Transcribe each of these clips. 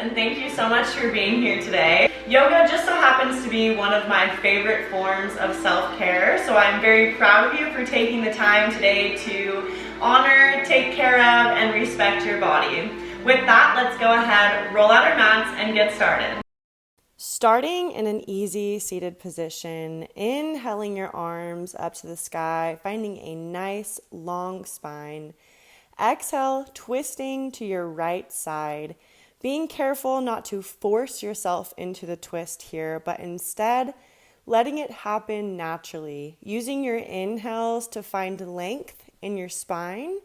and thank you so much for being here today. Yoga just so happens to be one of my favorite forms of self-care, so I'm very proud of you for taking the time today to honor, take care of, and respect your body. With that, let's go ahead, roll out our mats, and get started. Starting in an easy seated position, inhaling your arms up to the sky, finding a nice long spine. Exhale, twisting to your right side. Being careful not to force yourself into the twist here, but instead letting it happen naturally, using your inhales to find length in your spine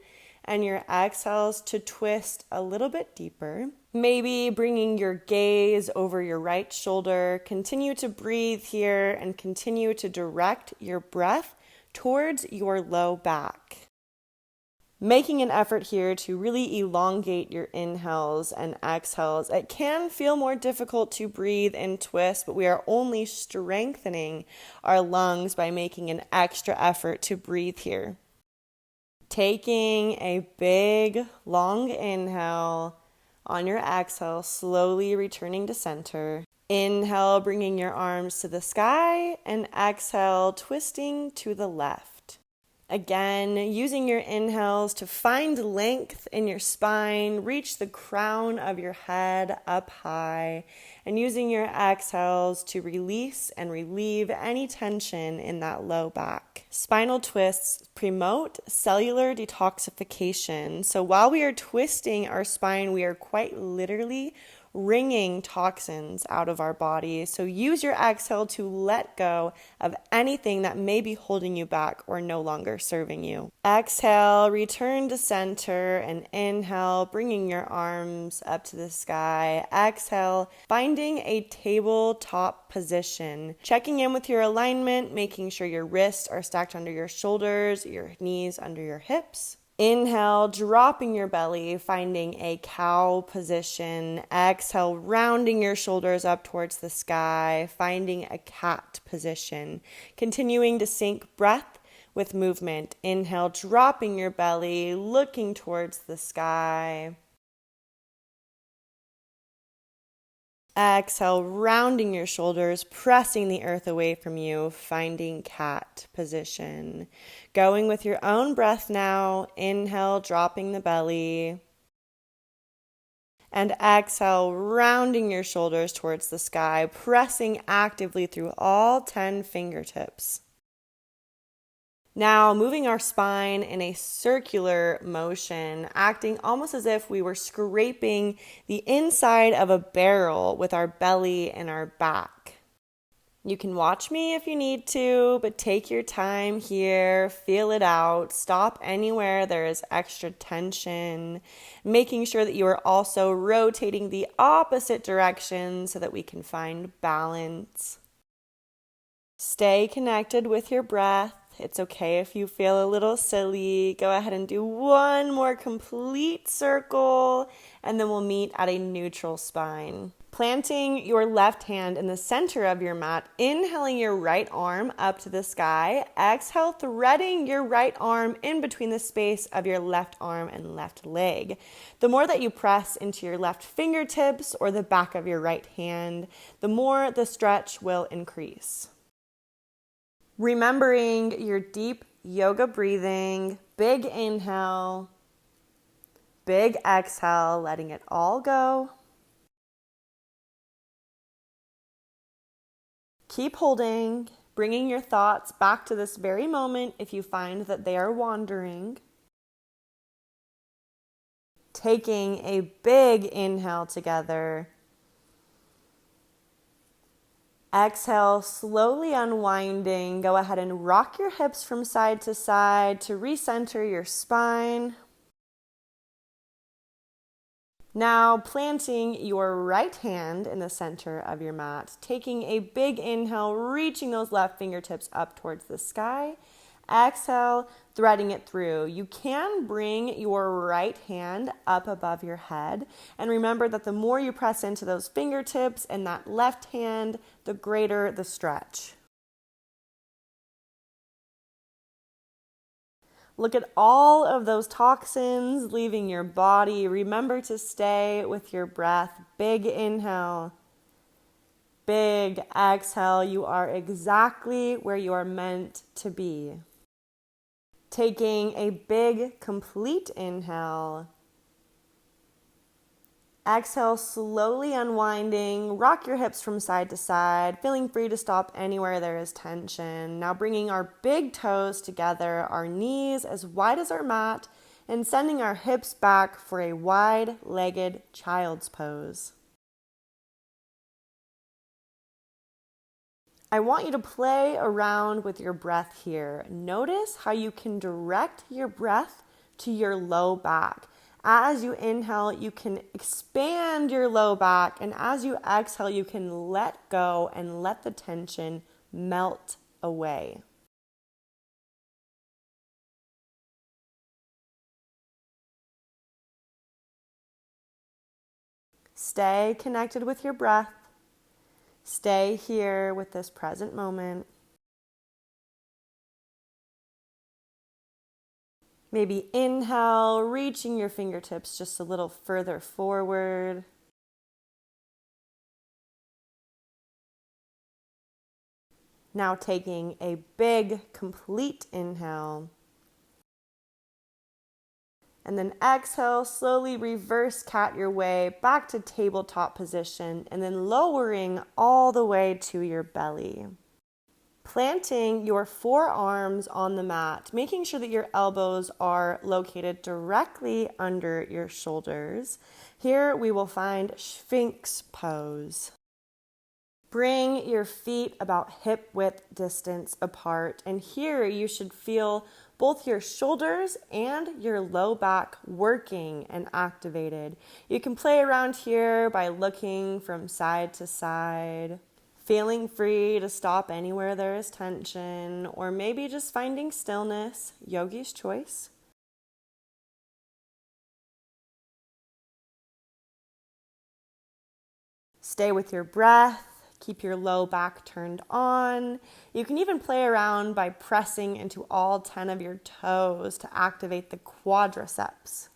and your exhales to twist a little bit deeper. Maybe bringing your gaze over your right shoulder. Continue to breathe here and continue to direct your breath towards your low back. Making an effort here to really elongate your inhales and exhales. It can feel more difficult to breathe and twist, but we are only strengthening our lungs by making an extra effort to breathe here. Taking a big, long inhale. On your exhale, slowly returning to center. Inhale, bringing your arms to the sky, and exhale, twisting to the left. Again, using your inhales to find length in your spine, reach the crown of your head up high, and using your exhales to release and relieve any tension in that low back. Spinal twists promote cellular detoxification. So while we are twisting our spine, we are quite literally wringing toxins out of our body. So use your exhale to let go of anything that may be holding you back or no longer serving you. Exhale, return to center, and inhale, bringing your arms up to the sky. Exhale, finding a tabletop position. Checking in with your alignment, making sure your wrists are stacked under your shoulders, your knees under your hips. Inhale, dropping your belly, finding a cow position. Exhale, rounding your shoulders up towards the sky, finding a cat position. Continuing to sync breath with movement. Inhale, dropping your belly, looking towards the sky. Exhale, rounding your shoulders, pressing the earth away from you, finding cat position. Going with your own breath now. Inhale, dropping the belly. And exhale, rounding your shoulders towards the sky, pressing actively through all 10 fingertips. Now, moving our spine in a circular motion, acting almost as if we were scraping the inside of a barrel with our belly and our back. You can watch me if you need to, but take your time here, feel it out, stop anywhere there is extra tension, making sure that you are also rotating the opposite direction so that we can find balance. Stay connected with your breath. It's okay if you feel a little silly. Go ahead and do one more complete circle, and then we'll meet at a neutral spine. Planting your left hand in the center of your mat, inhaling your right arm up to the sky. Exhale, threading your right arm in between the space of your left arm and left leg. The more that you press into your left fingertips or the back of your right hand, the more the stretch will increase. Remembering your deep yoga breathing, big inhale, big exhale, letting it all go. Keep holding, bringing your thoughts back to this very moment if you find that they are wandering. Taking a big inhale together. Exhale, slowly unwinding. Go ahead and rock your hips from side to side to recenter your spine. Now, planting your right hand in the center of your mat, taking a big inhale, reaching those left fingertips up towards the sky. Exhale, threading it through. You can bring your right hand up above your head. And remember that the more you press into those fingertips and that left hand, the greater the stretch. Look at all of those toxins leaving your body. Remember to stay with your breath. Big inhale. Big exhale. You are exactly where you are meant to be. Taking a big, complete inhale. Exhale, slowly unwinding. Rock your hips from side to side, feeling free to stop anywhere there is tension. Now bringing our big toes together, our knees as wide as our mat, and sending our hips back for a wide-legged child's pose. I want you to play around with your breath here. Notice how you can direct your breath to your low back. As you inhale, you can expand your low back, and as you exhale, you can let go and let the tension melt away. Stay connected with your breath. Stay here with this present moment. Maybe inhale, reaching your fingertips just a little further forward. Now taking a big, complete inhale. And then exhale, slowly reverse cat your way back to tabletop position and then lowering all the way to your belly. Planting your forearms on the mat, making sure that your elbows are located directly under your shoulders. Here we will find Sphinx pose. Bring your feet about hip width distance apart, and here you should feel both your shoulders and your low back working and activated. You can play around here by looking from side to side, feeling free to stop anywhere there is tension, or maybe just finding stillness, yogi's choice. Stay with your breath. Keep your low back turned on. You can even play around by pressing into all 10 of your toes to activate the quadriceps.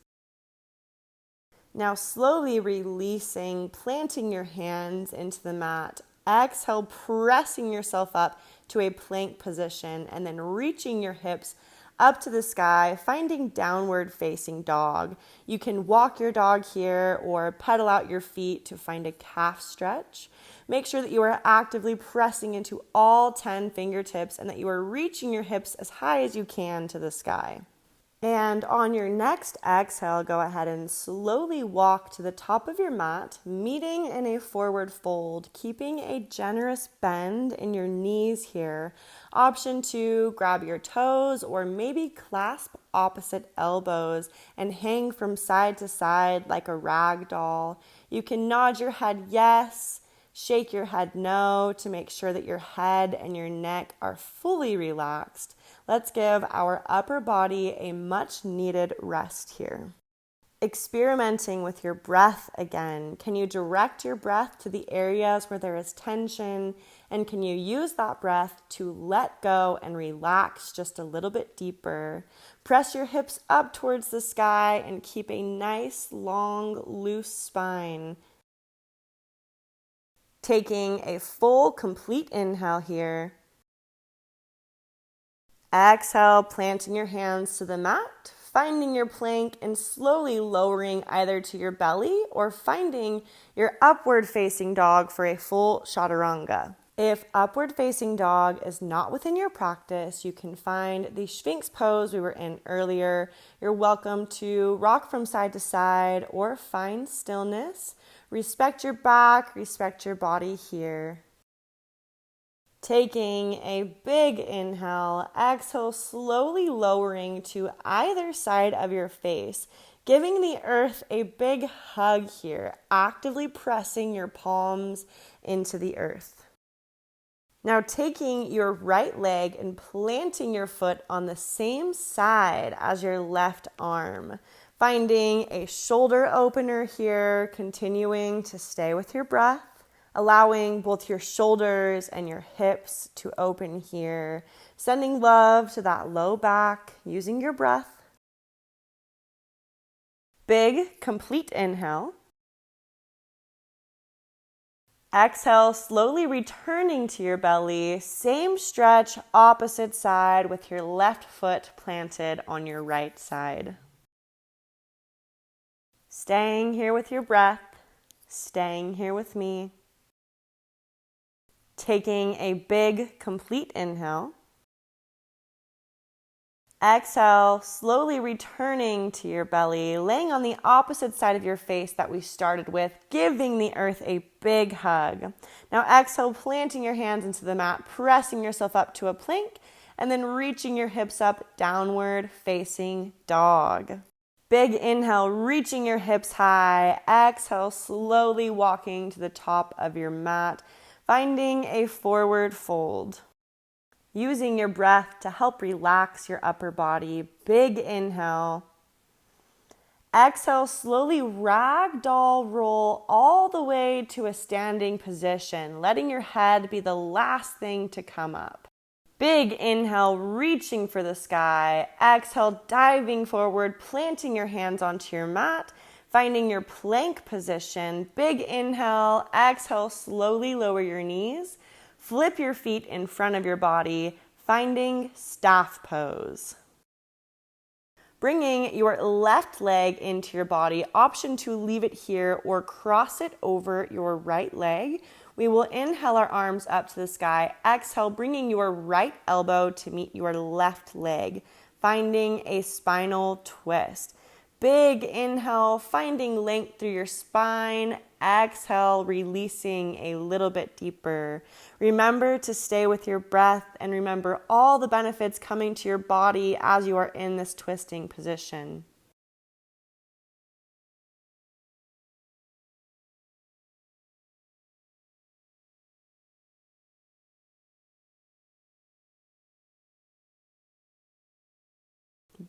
Now slowly releasing, planting your hands into the mat. Exhale, pressing yourself up to a plank position and then reaching your hips up to the sky, finding downward facing dog. You can walk your dog here or pedal out your feet to find a calf stretch. Make sure that you are actively pressing into all 10 fingertips and that you are reaching your hips as high as you can to the sky. And on your next exhale, go ahead and slowly walk to the top of your mat, meeting in a forward fold, keeping a generous bend in your knees here. Option 2, grab your toes or maybe clasp opposite elbows and hang from side to side like a rag doll. You can nod your head yes, shake your head no to make sure that your head and your neck are fully relaxed. Let's give our upper body a much needed rest here. Experimenting with your breath again. Can you direct your breath to the areas where there is tension? And can you use that breath to let go and relax just a little bit deeper? Press your hips up towards the sky and keep a nice, long, loose spine. Taking a full, complete inhale here. Exhale, planting your hands to the mat, finding your plank and slowly lowering either to your belly or finding your upward facing dog for a full chaturanga. If upward facing dog is not within your practice, you can find the Sphinx pose we were in earlier. You're welcome to rock from side to side or find stillness. Respect your back, respect your body here. Taking a big inhale, exhale, slowly lowering to either side of your face, giving the earth a big hug here, actively pressing your palms into the earth. Now taking your right leg and planting your foot on the same side as your left arm, finding a shoulder opener here, continuing to stay with your breath. allowing both your shoulders and your hips to open here, sending love to that low back, using your breath. Big, complete inhale. Exhale, slowly returning to your belly. Same stretch, opposite side with your left foot planted on your right side. Staying here with your breath, staying here with me. Taking a big, complete inhale. Exhale, slowly returning to your belly, laying on the opposite side of your face that we started with, giving the earth a big hug. Now exhale, planting your hands into the mat, pressing yourself up to a plank, and then reaching your hips up, downward facing dog. Big inhale, reaching your hips high. Exhale, slowly walking to the top of your mat, finding a forward fold. Using your breath to help relax your upper body. Big inhale. Exhale, slowly ragdoll roll all the way to a standing position, letting your head be the last thing to come up. Big inhale, reaching for the sky. Exhale, diving forward, planting your hands onto your mat, finding your plank position. Big inhale. Exhale, slowly lower your knees. Flip your feet in front of your body, finding staff pose. Bringing your left leg into your body, option to leave it here or cross it over your right leg. We will inhale our arms up to the sky. Exhale, bringing your right elbow to meet your left leg, finding a spinal twist. Big inhale, finding length through your spine. Exhale, releasing a little bit deeper. Remember to stay with your breath and remember all the benefits coming to your body as you are in this twisting position.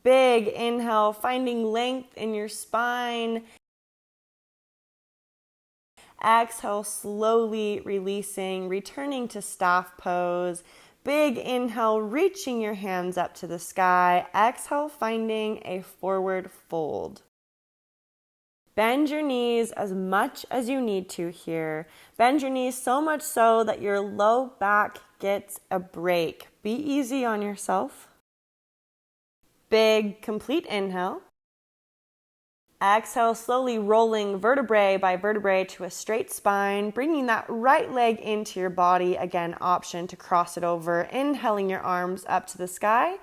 Big inhale, finding length in your spine. Exhale, slowly releasing, returning to staff pose. Big inhale, reaching your hands up to the sky. Exhale, finding a forward fold. Bend your knees as much as you need to here. Bend your knees so much so that your low back gets a break. Be easy on yourself. Big, complete inhale. Exhale, slowly rolling vertebrae by vertebrae to a straight spine, bringing that right leg into your body. Again, option to cross it over. Inhaling your arms up to the sky.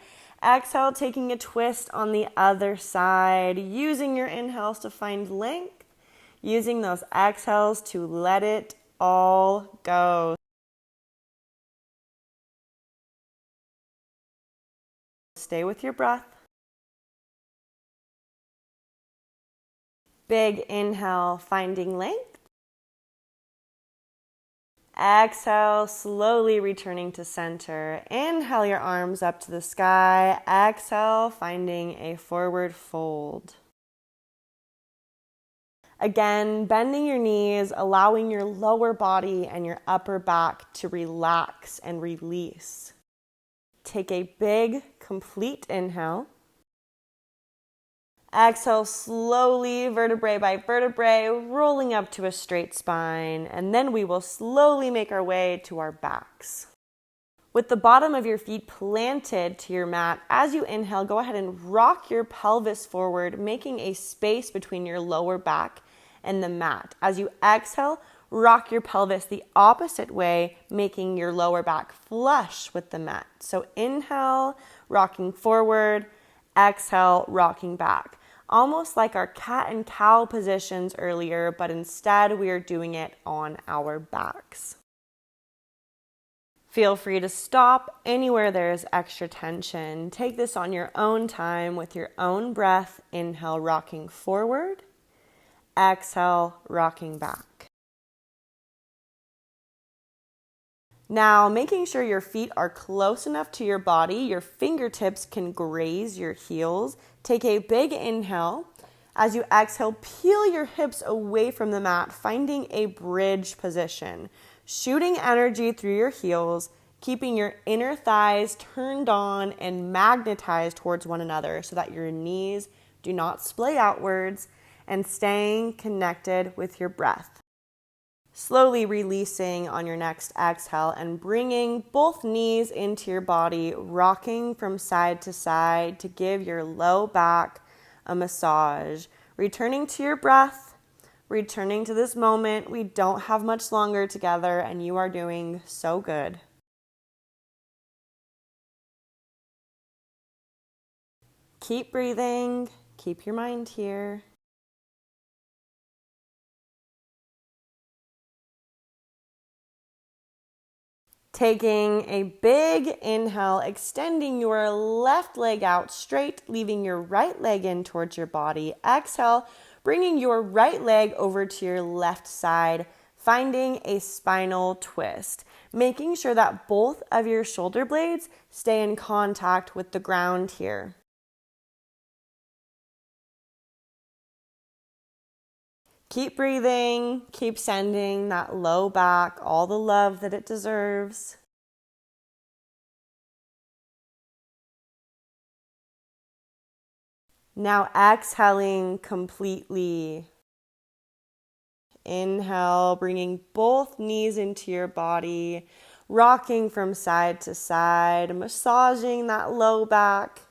Exhale, taking a twist on the other side. Using your inhales to find length. Using those exhales to let it all go. Stay with your breath. Big inhale, finding length. Exhale, slowly returning to center. Inhale your arms up to the sky. Exhale, finding a forward fold. Again, bending your knees, allowing your lower body and your upper back to relax and release. Take a big, complete inhale. Exhale, slowly, vertebrae by vertebrae, rolling up to a straight spine, and then we will slowly make our way to our backs. With the bottom of your feet planted to your mat, as you inhale, go ahead and rock your pelvis forward, making a space between your lower back and the mat. As you exhale, rock your pelvis the opposite way, making your lower back flush with the mat. So inhale, rocking forward, exhale, rocking back. Almost like our cat and cow positions earlier, but instead we are doing it on our backs. Feel free to stop anywhere there is extra tension. Take this on your own time with your own breath. Inhale, rocking forward. Exhale, rocking back. Now, making sure your feet are close enough to your body, your fingertips can graze your heels. Take a big inhale. As you exhale, peel your hips away from the mat, finding a bridge position, shooting energy through your heels, keeping your inner thighs turned on and magnetized towards one another so that your knees do not splay outwards, and staying connected with your breath. Slowly releasing on your next exhale and bringing both knees into your body, rocking from side to side to give your low back a massage. Returning to your breath, returning to this moment. We don't have much longer together, and you are doing so good. Keep breathing, keep your mind here. Taking a big inhale, extending your left leg out straight, leaving your right leg in towards your body. Exhale, bringing your right leg over to your left side, finding a spinal twist, making sure that both of your shoulder blades stay in contact with the ground here. Keep breathing, keep sending that low back all the love that it deserves. Now exhaling completely. Inhale, bringing both knees into your body, rocking from side to side, massaging that low back.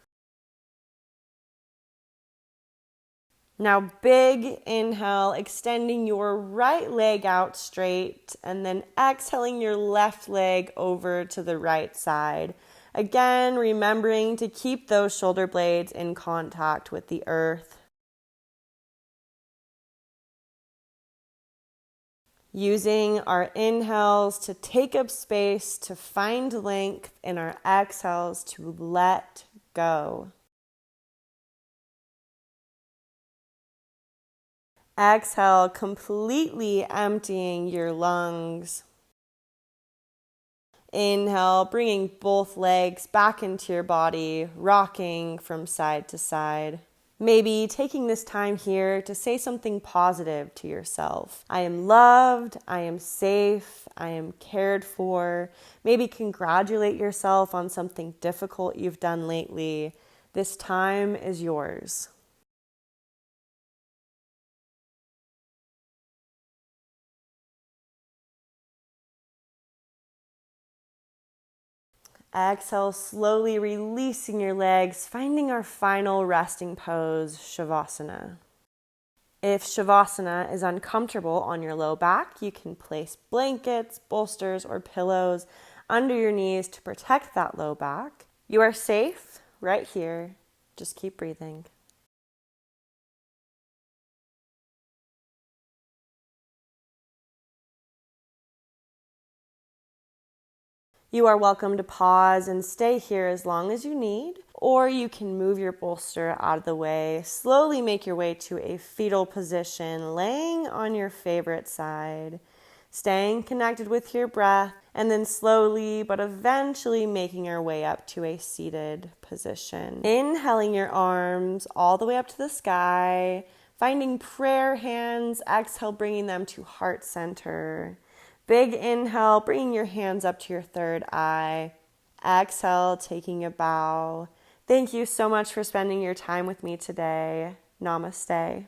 Now big inhale, extending your right leg out straight, and then exhaling your left leg over to the right side. Again, remembering to keep those shoulder blades in contact with the earth. Using our inhales to take up space, to find length, and our exhales to let go. Exhale, completely emptying your lungs. Inhale, bringing both legs back into your body, rocking from side to side. Maybe taking this time here to say something positive to yourself. I am loved, I am safe, I am cared for. Maybe congratulate yourself on something difficult you've done lately. This time is yours. Exhale, slowly releasing your legs, finding our final resting pose, Shavasana. If Shavasana is uncomfortable on your low back, you can place blankets, bolsters, or pillows under your knees to protect that low back. You are safe right here. Just keep breathing. You are welcome to pause and stay here as long as you need, or you can move your bolster out of the way. Slowly make your way to a fetal position, laying on your favorite side, staying connected with your breath, and then slowly but eventually making our way up to a seated position. Inhaling your arms all the way up to the sky, finding prayer hands. Exhale, bringing them to heart center. Big inhale, bringing your hands up to your third eye. Exhale, taking a bow. Thank you so much for spending your time with me today. Namaste.